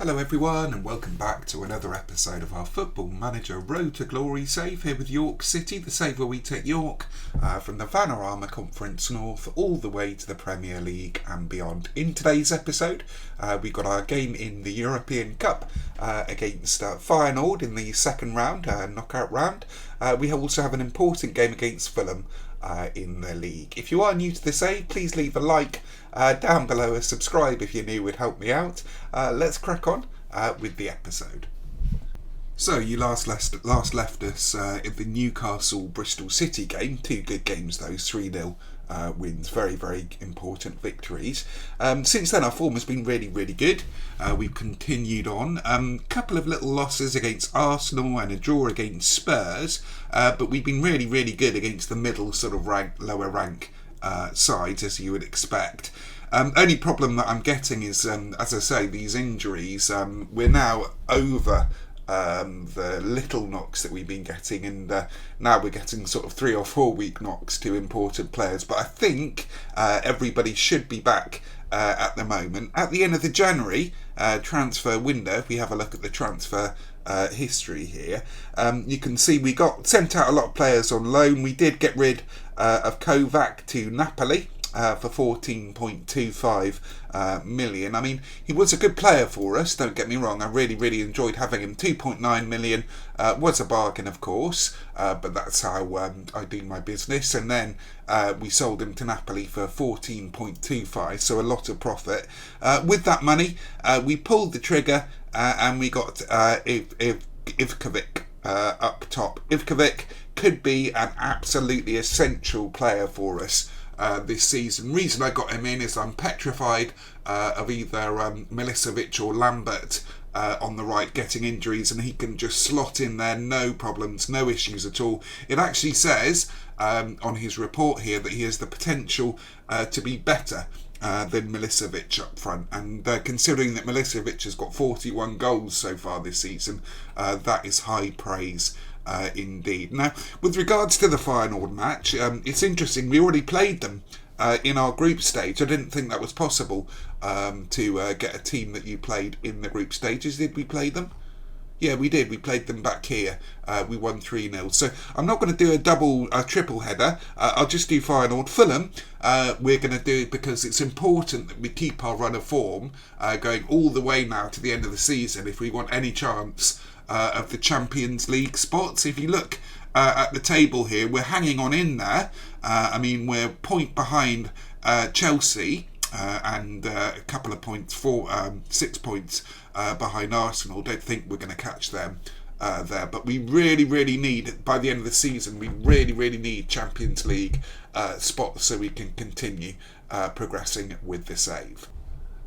Hello everyone and welcome back to another episode of our Football Manager Road to Glory save here with York City, the save where we take York from the Vanarama Conference North all the way to the Premier League and beyond. In today's episode we got our game in the European Cup against Feyenoord in the second round, knockout round. We also have an important game against Fulham in the league. If you are new to the save, please leave a like down below, a subscribe if you're new would help me out. Let's crack on with the episode. So you last left us in the Newcastle-Bristol City game. Two good games those, 3-0 wins, very, very important victories. Since then our form has been really, really good. We've continued on. Couple of little losses against Arsenal and a draw against Spurs, but we've been really, really good against the middle sort of lower rank sides, as you would expect. Only problem that I'm getting is, as I say, these injuries. We're now over the little knocks that we've been getting, and now we're getting sort of 3 or 4 week knocks to important players. But I think everybody should be back at the moment. At the end of the January transfer window, if we have a look at the transfer history here, you can see we got sent out a lot of players on loan. We did get rid of Kovac to Napoli for 14.25 million. I mean, he was a good player for us, don't get me wrong. I really, really enjoyed having him. 2.9 million was a bargain, of course, but that's how I do my business. And then we sold him to Napoli for 14.25, so a lot of profit. With that money, we pulled the trigger and we got Ivkovic up top. Ivkovic could be an absolutely essential player for us this season. Reason I got him in is I'm petrified of either Milicevic or Lambert on the right getting injuries, and he can just slot in there, no problems, no issues at all. It actually says on his report here that he has the potential to be better than Milicevic up front, and considering that Milicevic has got 41 goals so far this season, that is high praise indeed. Now, with regards to the Feyenoord match, it's interesting, we already played them in our group stage. I didn't think that was possible to get a team that you played in the group stages. Did we play them? Yeah, we did. We played them back here. We won 3-0. So I'm not going to do a triple header. I'll just do Feyenoord. Fulham, we're going to do it because it's important that we keep our run of form going all the way now to the end of the season if we want any chance of the Champions League spots. If you look at the table here, we're hanging on in there. I mean, we're a point behind Chelsea and a couple of points, 6 points behind Arsenal. Don't think we're going to catch them there, but we really, really need, by the end of the season, we really, really need Champions League spots so we can continue progressing with the save.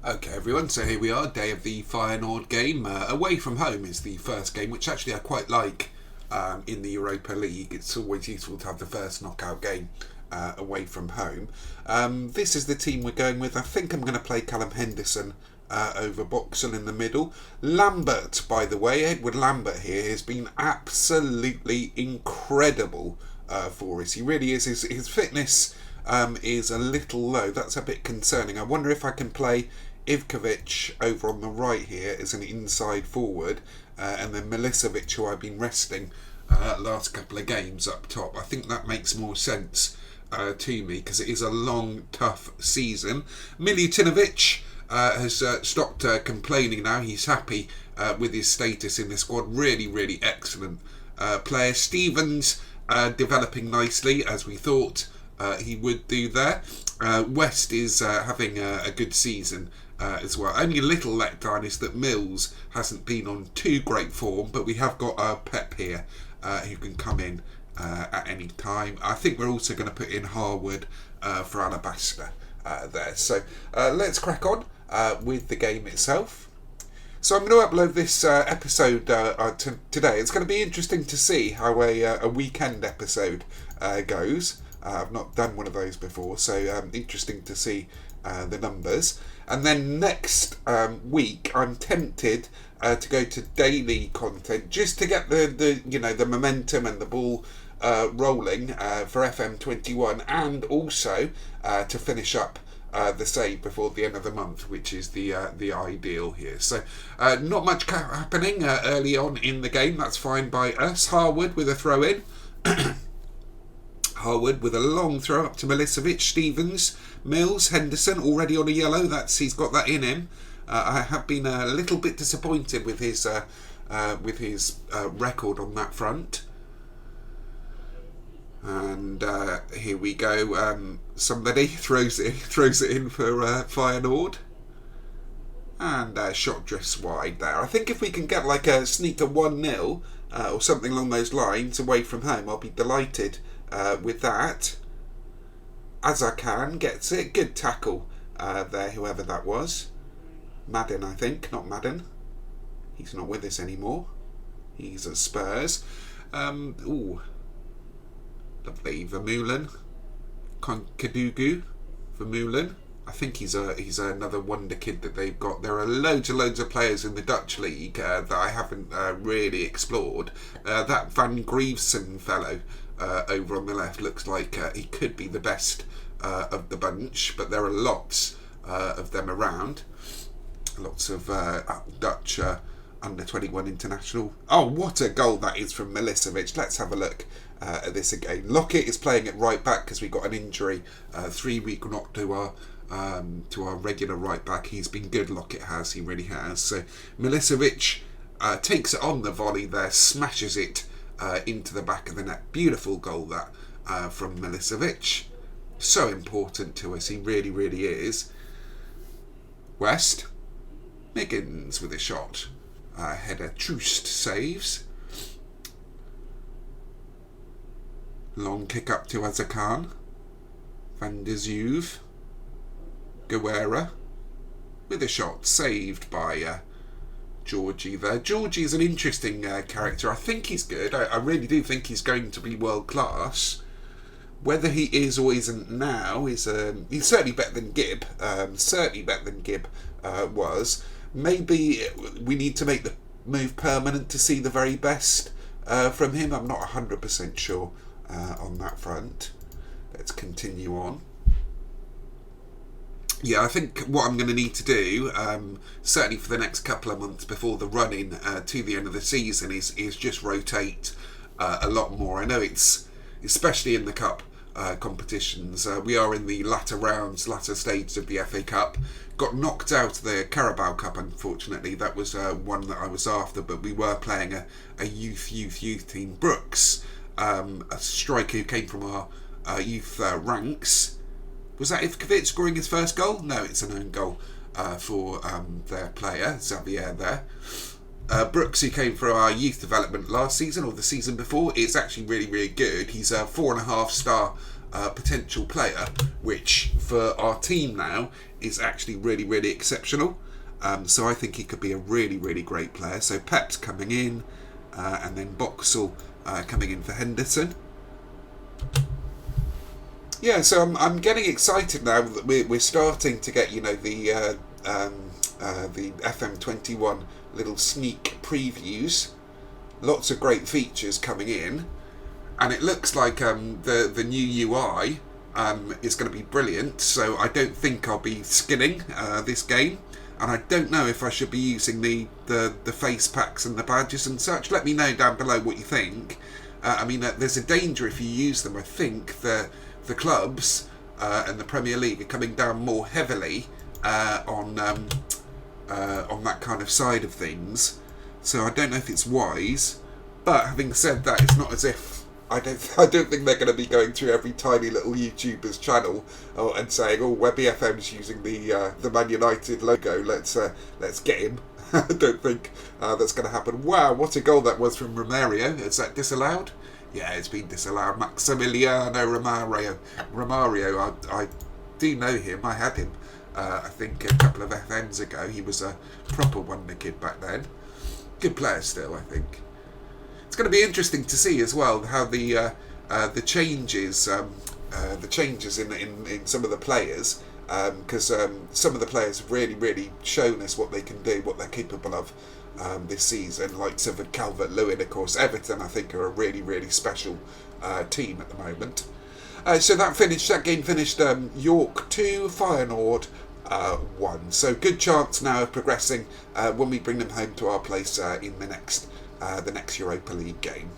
Okay everyone, so here we are, day of the Feyenoord game. Away from home is the first game, which actually I quite like in the Europa League. It's always useful to have the first knockout game away from home. This is the team we're going with. I think I'm going to play Callum Henderson over Boxall in the middle. Lambert, by the way, Edward Lambert here has been absolutely incredible for us. He really is. His fitness is a little low. That's a bit concerning. I wonder if I can play Ivkovic over on the right here as an inside forward, and then Milicevic, who I've been resting last couple of games, up top. I think that makes more sense to me because it is a long, tough season. Milutinovic has stopped complaining now. He's happy with his status in the squad. Really, really excellent player. Stevens developing nicely, as we thought he would do there. West is having a good season as well. Only a little letdown is that Mills hasn't been on too great form, but we have got Pep here who can come in at any time. I think we're also going to put in Harwood for Alabaster there. So let's crack on with the game itself. So I'm going to upload this episode today. It's going to be interesting to see how a weekend episode goes. I've not done one of those before, so interesting to see the numbers. And then next week, I'm tempted to go to daily content just to get the momentum and the ball rolling for FM21, and also to finish up the save before the end of the month, which is the ideal here. So not much happening early on in the game. That's fine by us. Harwood with a throw in. Harwood with a long throw up to Milicevic, Stevens, Mills, Henderson already on a yellow. He's got that in him. I have been a little bit disappointed with his record on that front. And here we go. Somebody throws it in for Feyenoord. And shot drifts wide there. I think if we can get like a sneaker 1-0 or something along those lines away from home, I'll be delighted with that. Azarkan gets it. Good tackle there, whoever that was. Madden, I think, not Madden. He's not with us anymore. He's at Spurs. Ooh. Lovely. Vermeulen. Kadugu. Vermeulen. I think he's another wonder kid that they've got. There are loads of players in the Dutch league that I haven't really explored. That Van Grievesen fellow over on the left looks like he could be the best of the bunch, but there are lots of them around. Lots of Dutch under 21 international. Oh, what a goal that is from Milicevic. Let's have a look at this again. Lockett is playing it right back because we got an injury 3-week knock to our regular right back. He's been good, Lockett has, he really has. So Milicevic takes it on the volley there, smashes it into the back of the net. Beautiful goal that from Milicevic. So important to us, he really, really is. West. Miggins with a shot. Header Troost saves. Long kick up to Azarkan. Van der Zuive. Guerra with a shot saved by Georgie there. Georgie is an interesting character. I think he's good. I really do think he's going to be world class. Whether he is or isn't now is he's certainly better than Gibb. Certainly better than Gibb was. Maybe we need to make the move permanent to see the very best from him. I'm not 100% sure on that front. Let's continue on. Yeah, I think what I'm going to need to do, certainly for the next couple of months before the run-in to the end of the season, is just rotate a lot more. I know it's, especially in the Cup competitions, we are in the latter stages of the FA Cup. Got knocked out of the Carabao Cup, unfortunately. That was one that I was after, but we were playing a youth team. Brooks, a striker who came from our youth ranks. Was that Ivkovic scoring his first goal? No, it's an own goal for their player, Xavier there. Brooks, who came from our youth development last season or the season before, is actually really, really good. He's a 4.5-star potential player, which for our team now is actually really, really exceptional. So I think he could be a really, really great player. So Pep's coming in, and then Boxall coming in for Henderson. Yeah, so I'm getting excited now that we're starting to get, the FM21 little sneak previews. Lots of great features coming in, and it looks like the new UI is going to be brilliant. So I don't think I'll be skinning this game, and I don't know if I should be using the face packs and the badges and such. Let me know down below what you think. There's a danger if you use them. I think the clubs and the Premier League are coming down more heavily on that kind of side of things. So I don't know if it's wise. But having said that, it's not as if I don't think they're going to be going through every tiny little YouTuber's channel and saying, "Oh, Webby FM's using the Man United logo. Let's get him." I don't think that's going to happen. Wow, what a goal that was from Romario. Is that disallowed? Yeah, it's been disallowed. Maximiliano Romario, I do know him. I had him, I think, a couple of FMs ago. He was a proper wonder kid back then. Good player still, I think. It's going to be interesting to see as well how the changes in some of the players, because some of the players have really shown us what they can do, what they're capable of this season. Like Calvert-Lewin, of course. Everton, I think, are a really special team at the moment. So that game finished York 2, Feyenoord 1. So good chance now of progressing when we bring them home to our place in the next Europa League game.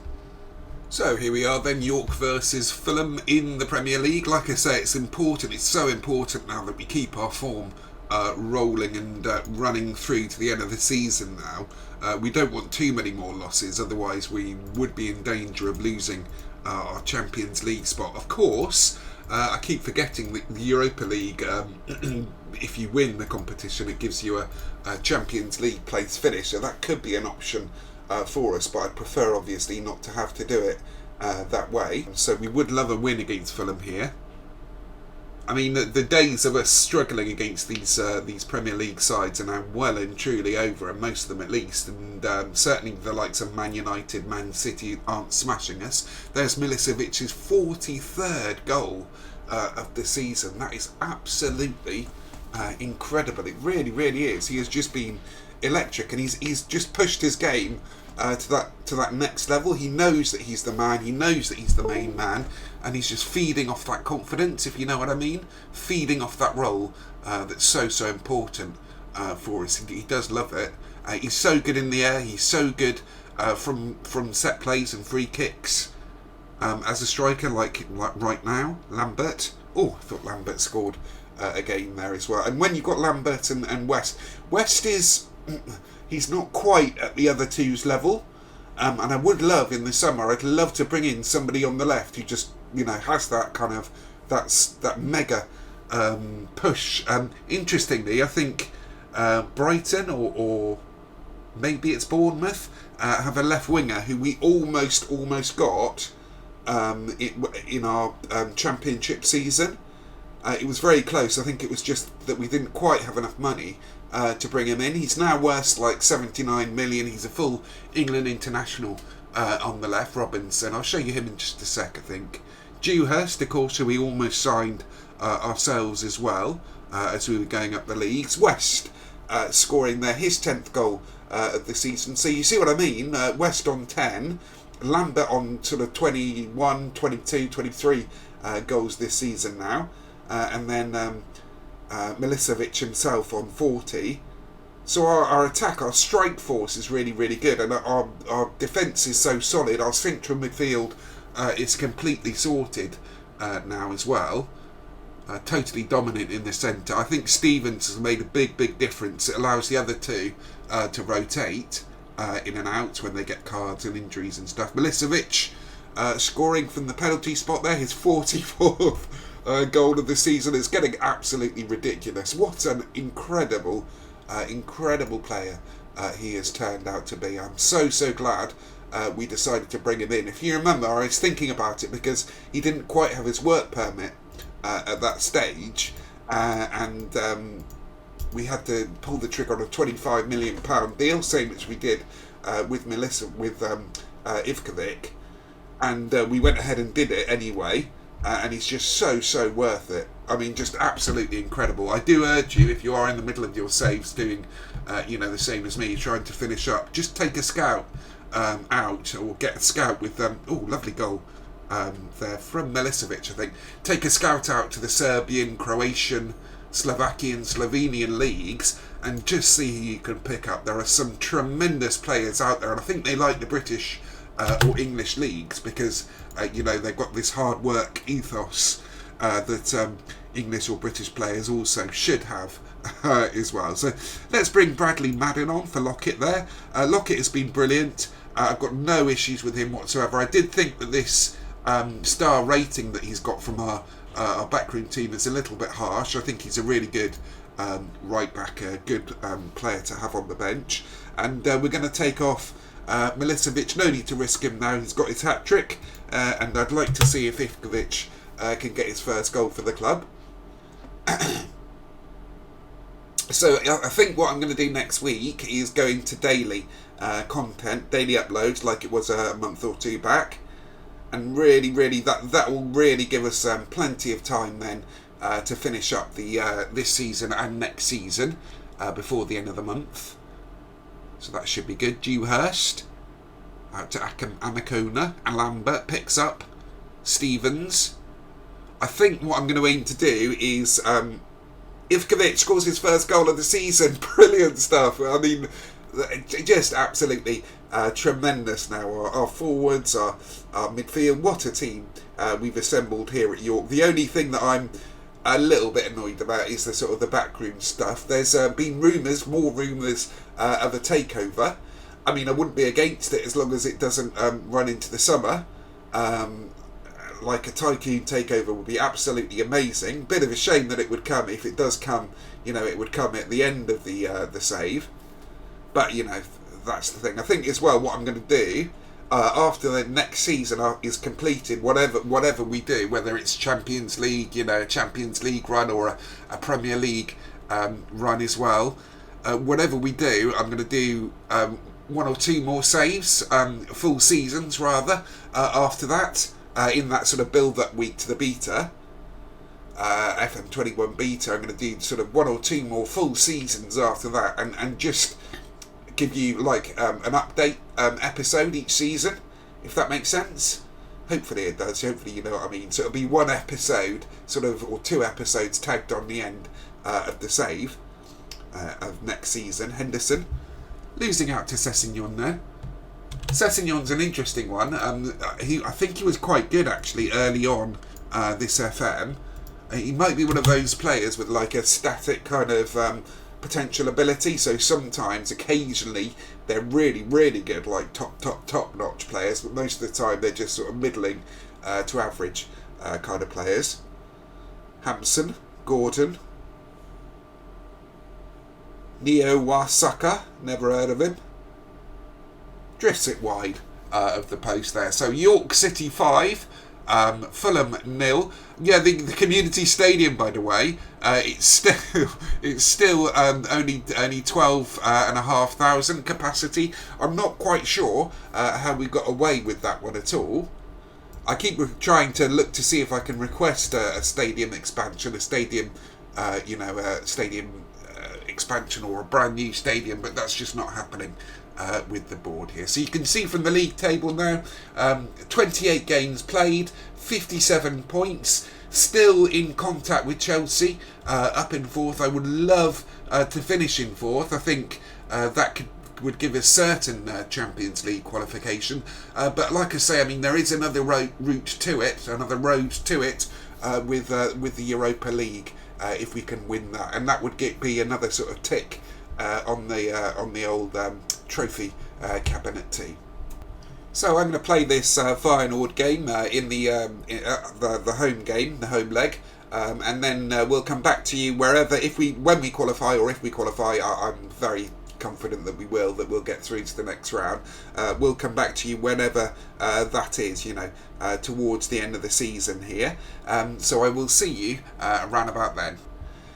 So here we are then, York versus Fulham in the Premier League. Like I say, it's important, it's so important now that we keep our form rolling and running through to the end of the season now. We don't want too many more losses, otherwise we would be in danger of losing our Champions League spot. Of course, I keep forgetting that the Europa League, if you win the competition, it gives you a Champions League place finish, so that could be an option for us, but I prefer obviously not to have to do it that way. So we would love a win against Fulham here. I mean, the days of us struggling against these Premier League sides are now well and truly over, and most of them at least, and certainly the likes of Man United, Man City aren't smashing us. There's Milisevic's 43rd goal of the season. That is absolutely incredible. It really, really is. He has just been electric, and he's just pushed his game to that next level. He knows that he's the man. He knows that he's the main man, and he's just feeding off that confidence, if you know what I mean. Feeding off that role that's so important for us. He does love it. He's so good in the air. He's so good from set plays and free kicks. As a striker, like right now, Lambert. Oh, I thought Lambert scored again there as well. And when you've got Lambert and West is... he's not quite at the other two's level, and I would love in the summer, I'd love to bring in somebody on the left who just, has that kind of, that mega push. Interestingly, I think Brighton or maybe it's Bournemouth have a left winger who we almost got in our championship season. It was very close. I think it was just that we didn't quite have enough money to bring him in. He's now worth like 79 million. He's a full England international on the left, Robinson. I'll show you him in just a sec, I think. Dewhurst, of course, who we almost signed ourselves as well as we were going up the leagues. West scoring there his 10th goal of the season. So you see what I mean? West on 10, Lambert on sort of 21, 22, 23 goals this season now. And then Milicevic himself on 40. So our attack, our strike force is really, really good, and our defence is so solid. Our central midfield is completely sorted now as well. Totally dominant in the centre. I think Stevens has made a big difference. It allows the other two to rotate in and out when they get cards and injuries and stuff. Milicevic scoring from the penalty spot there, his 44th goal of the season. Is getting absolutely ridiculous. What an incredible player he has turned out to be. I'm so glad we decided to bring him in. If you remember, I was thinking about it because he didn't quite have his work permit at that stage, and we had to pull the trigger on a £25 million deal, same as we did with Ivkovic, and we went ahead and did it anyway. And he's just so worth it. I mean, just absolutely incredible. I do urge you, if you are in the middle of your saves doing, the same as me, trying to finish up, just take a scout out, or get a scout with, lovely goal there from Milicevic, I think. Take a scout out to the Serbian, Croatian, Slovakian, Slovenian leagues, and just see who you can pick up. There are some tremendous players out there, and I think they like the British or English leagues because they've got this hard work ethos that English or British players also should have as well. So let's bring Bradley Madden on for Lockett there. Lockett has been brilliant. I've got no issues with him whatsoever. I did think that this star rating that he's got from our backroom team is a little bit harsh. I think he's a really good right back, a good player to have on the bench. And we're going to take off Milicevic. No need to risk him now. He's got his hat-trick. And I'd like to see if Ivkovic can get his first goal for the club. So I think what I'm going to do next week is going to daily content, daily uploads like it was a month or two back. And really that will really give us plenty of time then to finish up the this season and next season before the end of the month. So that should be good. Dewhurst out to Amakona, and Lambert picks up Stevens. I think what I'm going to aim to do is, Ivkovic scores his first goal of the season. Brilliant stuff. I mean, just absolutely tremendous now. Our forwards, our midfield, what a team we've assembled here at York. The only thing that I'm a little bit annoyed about is the sort of the backroom stuff. There's been more rumours of a takeover. I mean, I wouldn't be against it as long as it doesn't run into the summer. Like a tycoon takeover would be absolutely amazing. Bit of a shame that it would come. If it does come, it would come at the end of the save. But that's the thing. I think as well what I'm going to do after the next season is completed, whatever we do, whether it's Champions League, a Champions League run or a Premier League run as well, whatever we do, I'm going to do one or two more saves, full seasons rather, after that, in that sort of build-up week to the beta, FM21 beta. I'm going to do sort of one or two more full seasons after that, and just give you like an update episode each season, if that makes sense. Hopefully it does. Hopefully you know what I mean. So it'll be one episode, sort of, or two episodes tagged on the end of the save of next season. Henderson losing out to Sessegnon there. Sessegnon's an interesting one. I think he was quite good actually early on this FM. He might be one of those players with like a static kind of potential ability. So sometimes, occasionally, they're really, really good, like top notch players. But most of the time, they're just sort of middling to average kind of players. Hampson, Gordon, Neo Wasaka, never heard of him. Drifts it wide of the post there. So York City 5, Fulham 0. Yeah, the community stadium, by the way, it's still only 12,500 capacity. I'm not quite sure how we got away with that one at all. I keep trying to look to see if I can request a stadium expansion, a stadium expansion or a brand new stadium, but that's just not happening with the board here. So you can see from the league table now, 28 games played, 57 points, still in contact with Chelsea, up in fourth. I would love to finish in fourth. I think that would give us certain Champions League qualification. But like I say, I mean, there is another road to it with the Europa League, if we can win that, and that would be another sort of tick on the old trophy cabinet team. So I'm going to play this Feyenoord game in the home game, the home leg, and then we'll come back to you when we qualify, or if we qualify. I'm very confident that we'll get through to the next round. We'll come back to you whenever that is, towards the end of the season here. So I will see you around about then.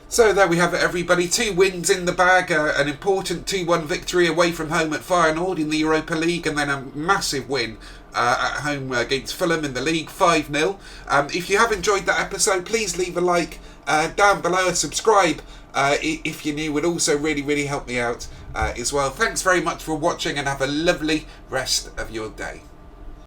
So there we have it, everybody. 2 wins in the bag, an important 2-1 victory away from home at Feyenoord in the Europa League, and then a massive win at home against Fulham in the league, 5-0. If you have enjoyed that episode, please leave a like down below, and subscribe if you're new. Would also really, really help me out as well. Thanks very much for watching, and have a lovely rest of your day.